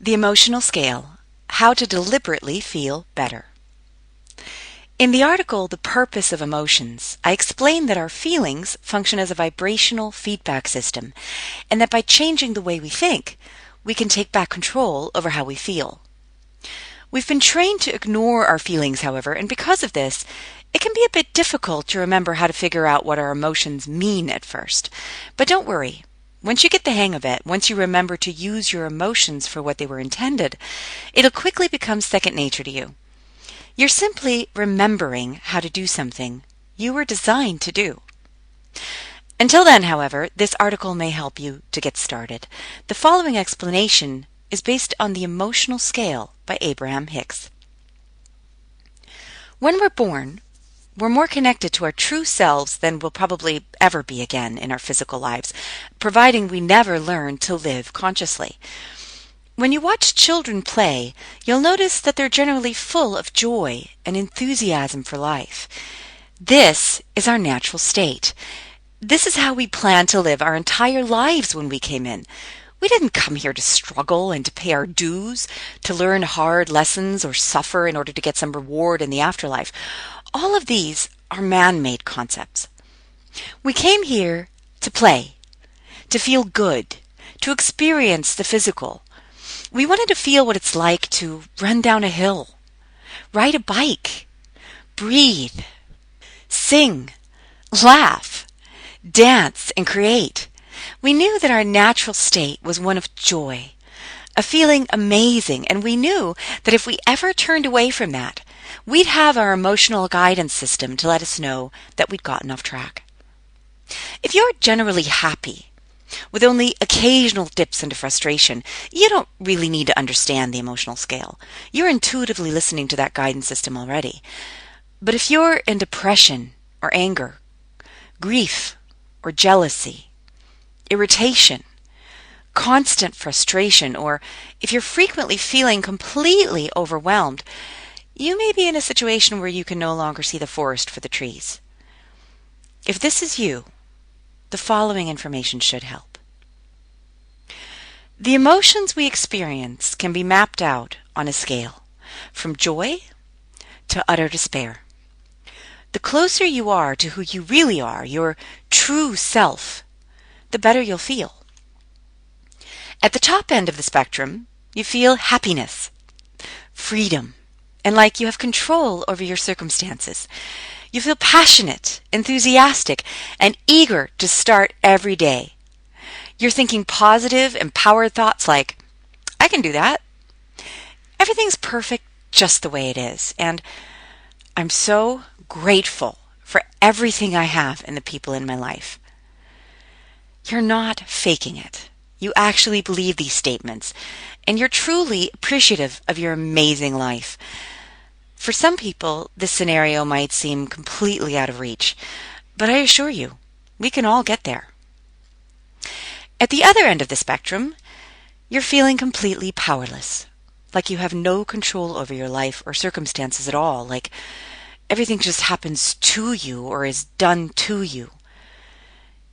The Emotional Scale: How to Deliberately Feel Better. In the article, The Purpose of Emotions, I explain that our feelings function as a vibrational feedback system, and that by changing the way we think, we can take back control over how we feel. We've been trained to ignore our feelings, however, and because of this, it can be a bit difficult to remember how to figure out what our emotions mean at first. But don't worry. Once you get the hang of it, once you remember to use your emotions for what they were intended, it'll quickly become second nature to you. You're simply remembering how to do something you were designed to do. Until then, however, this article may help you to get started. The following explanation is based on The Emotional Scale by Abraham Hicks. When we're born, we're more connected to our true selves than we'll probably ever be again in our physical lives, providing we never learn to live consciously. When you watch children play, you'll notice that they're generally full of joy and enthusiasm for life. This is our natural state. This is how we planned to live our entire lives when we came in. We didn't come here to struggle and to pay our dues, to learn hard lessons or suffer in order to get some reward in the afterlife. All of these are man-made concepts. We came here to play, to feel good, to experience the physical. We wanted to feel what it's like to run down a hill, ride a bike, breathe, sing, laugh, dance, and create. We knew that our natural state was one of joy, a feeling amazing, and we knew that if we ever turned away from that, we'd have our emotional guidance system to let us know that we'd gotten off track. If you're generally happy, with only occasional dips into frustration, you don't really need to understand the emotional scale. You're intuitively listening to that guidance system already. But if you're in depression or anger, grief or jealousy, irritation, constant frustration, or if you're frequently feeling completely overwhelmed, you may be in a situation where you can no longer see the forest for the trees. If this is you, the following information should help. The emotions we experience can be mapped out on a scale, from joy to utter despair. The closer you are to who you really are, your true self, the better you'll feel. At the top end of the spectrum, you feel happiness, freedom, and like you have control over your circumstances. You feel passionate, enthusiastic, and eager to start every day. You're thinking positive, empowered thoughts like, I can do that. Everything's perfect just the way it is, and I'm so grateful for everything I have and the people in my life. You're not faking it. You actually believe these statements, and you're truly appreciative of your amazing life. For some people, this scenario might seem completely out of reach, but I assure you, we can all get there. At the other end of the spectrum, you're feeling completely powerless, like you have no control over your life or circumstances at all, like everything just happens to you or is done to you.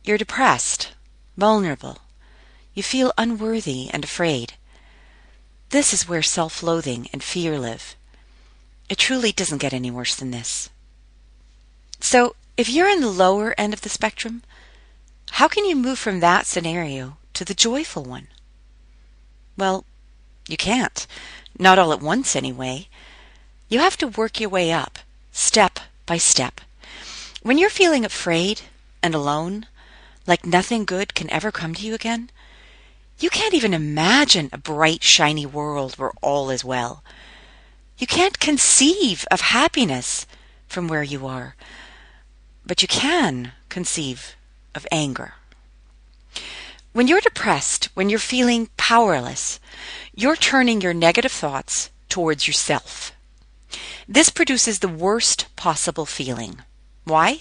You're depressed, vulnerable. You feel unworthy and afraid. This is where self-loathing and fear live. It truly doesn't get any worse than this. So, if you're in the lower end of the spectrum, how can you move from that scenario to the joyful one? Well, you can't. Not all at once, anyway. You have to work your way up, step by step. When you're feeling afraid and alone, like nothing good can ever come to you again, you can't even imagine a bright, shiny world where all is well. You can't conceive of happiness from where you are, but you can conceive of anger. When you're depressed, when you're feeling powerless, you're turning your negative thoughts towards yourself. This produces the worst possible feeling. Why?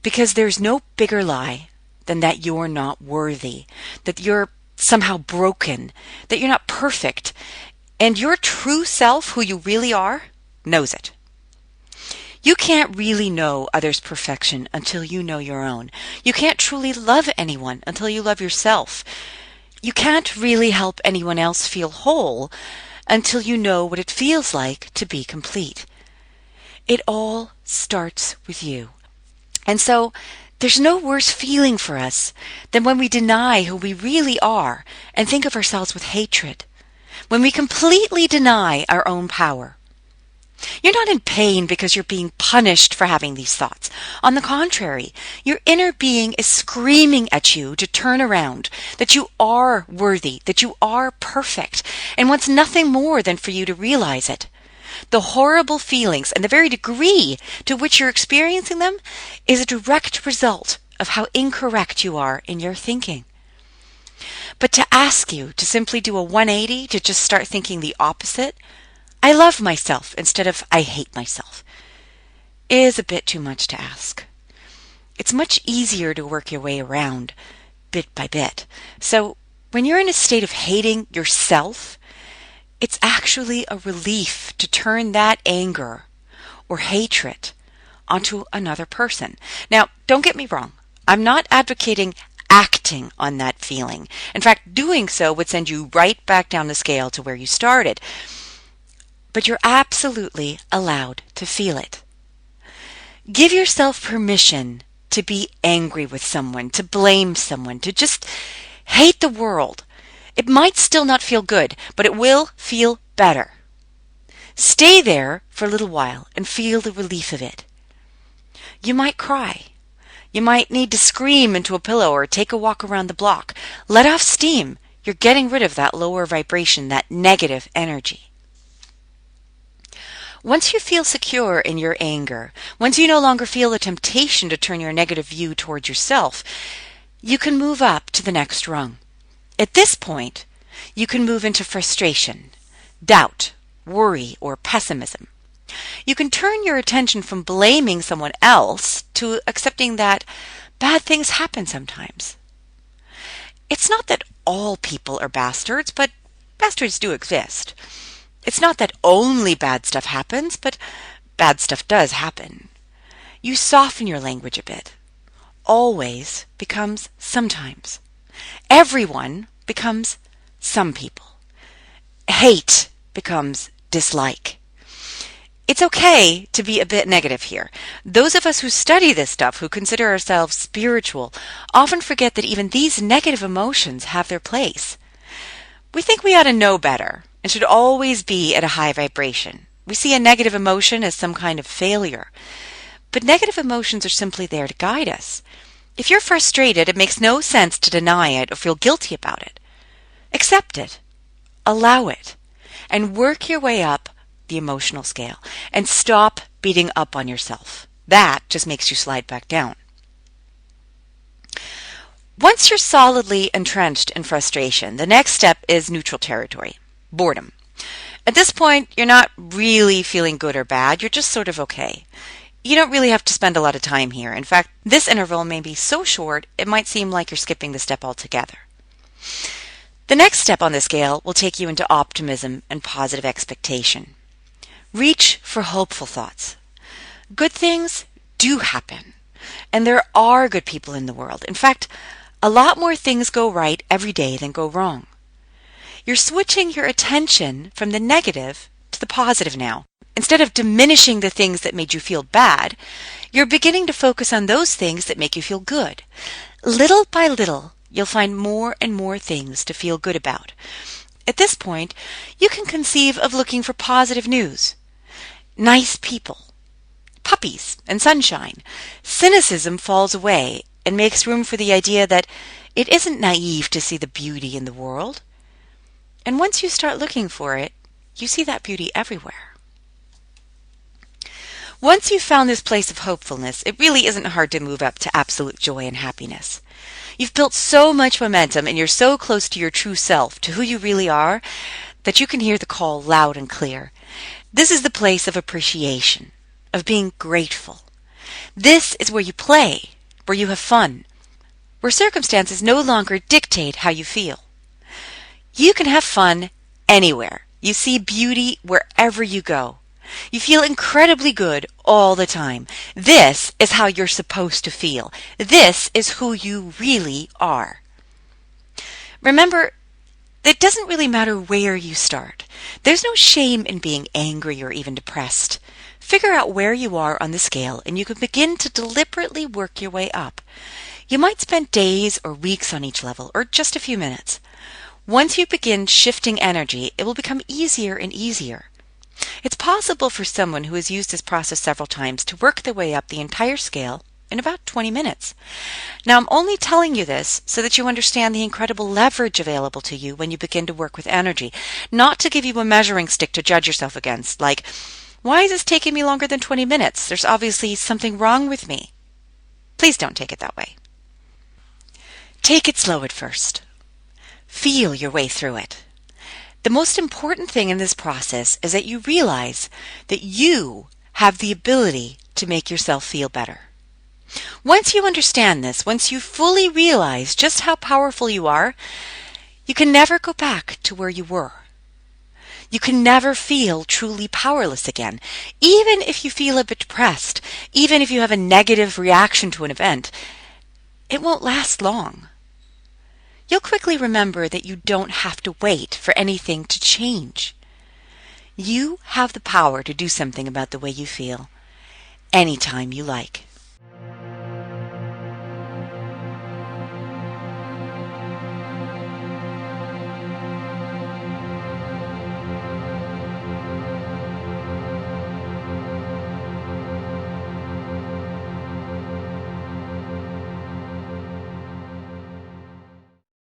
Because there's no bigger lie than that you're not worthy, that you're somehow broken, that you're not perfect, and your true self, who you really are, knows it. You can't really know others' perfection until you know your own. You can't truly love anyone until you love yourself. You can't really help anyone else feel whole until you know what it feels like to be complete. It all starts with you. And so there's no worse feeling for us than when we deny who we really are and think of ourselves with hatred. When we completely deny our own power. You're not in pain because you're being punished for having these thoughts. On the contrary, your inner being is screaming at you to turn around, that you are worthy, that you are perfect, and wants nothing more than for you to realize it. The horrible feelings and the very degree to which you're experiencing them is a direct result of how incorrect you are in your thinking. But to ask you to simply do a 180, to just start thinking the opposite, I love myself instead of I hate myself, is a bit too much to ask. It's much easier to work your way around bit by bit. So when you're in a state of hating yourself, it's actually a relief to turn that anger or hatred onto another person. Now, don't get me wrong. I'm not advocating acting on that feeling. In fact, doing so would send you right back down the scale to where you started. But you're absolutely allowed to feel it. Give yourself permission to be angry with someone, to blame someone, to just hate the world. It might still not feel good, but it will feel better. Stay there for a little while and feel the relief of it. You might cry. You might need to scream into a pillow or take a walk around the block. Let off steam. You're getting rid of that lower vibration, that negative energy. Once you feel secure in your anger, once you no longer feel the temptation to turn your negative view toward yourself, you can move up to the next rung. At this point, you can move into frustration, doubt, worry, or pessimism. You can turn your attention from blaming someone else to accepting that bad things happen sometimes. It's not that all people are bastards, but bastards do exist. It's not that only bad stuff happens, but bad stuff does happen. You soften your language a bit. Always becomes sometimes. Everyone becomes some people. Hate becomes dislike. It's okay to be a bit negative here. Those of us who study this stuff, who consider ourselves spiritual, often forget that even these negative emotions have their place. We think we ought to know better and should always be at a high vibration. We see a negative emotion as some kind of failure. But negative emotions are simply there to guide us. If you're frustrated, it makes no sense to deny it or feel guilty about it. Accept it, allow it, and work your way up the emotional scale. And stop beating up on yourself. That just makes you slide back down. Once you're solidly entrenched in frustration, the next step is neutral territory, boredom. At this point, you're not really feeling good or bad, you're just sort of okay. You don't really have to spend a lot of time here. In fact, this interval may be so short, it might seem like you're skipping the step altogether. The next step on the scale will take you into optimism and positive expectation. Reach for hopeful thoughts. Good things do happen, and there are good people in the world. In fact, a lot more things go right every day than go wrong. You're switching your attention from the negative to the positive now. Instead of diminishing the things that made you feel bad, you're beginning to focus on those things that make you feel good. Little by little, you'll find more and more things to feel good about. At this point, you can conceive of looking for positive news. Nice people, puppies, and sunshine. Cynicism falls away and makes room for the idea that it isn't naive to see the beauty in the world. And once you start looking for it, you see that beauty everywhere. Once you've found this place of hopefulness, it really isn't hard to move up to absolute joy and happiness. You've built so much momentum and you're so close to your true self, to who you really are, that you can hear the call loud and clear. This is the place of appreciation, of being grateful. This is where you play, where you have fun, where circumstances no longer dictate how you feel. You can have fun anywhere. You see beauty wherever you go. You feel incredibly good all the time. This is how you're supposed to feel. This is who you really are. Remember, It doesn't really matter where you start. There's no shame in being angry or even depressed. Figure out where you are on the scale and you can begin to deliberately work your way up. You might spend days or weeks on each level, or just a few minutes. Once you begin shifting energy, it will become easier and easier. It's possible for someone who has used this process several times to work their way up the entire scale in about 20 minutes. Now, I'm only telling you this so that you understand the incredible leverage available to you when you begin to work with energy, not to give you a measuring stick to judge yourself against, like, why is this taking me longer than 20 minutes? There's obviously something wrong with me. Please don't take it that way. Take it slow at first. Feel your way through it. The most important thing in this process is that you realize that you have the ability to make yourself feel better. Once you understand this, once you fully realize just how powerful you are, you can never go back to where you were. You can never feel truly powerless again. Even if you feel a bit depressed, even if you have a negative reaction to an event, it won't last long. You'll quickly remember that you don't have to wait for anything to change. You have the power to do something about the way you feel anytime you like.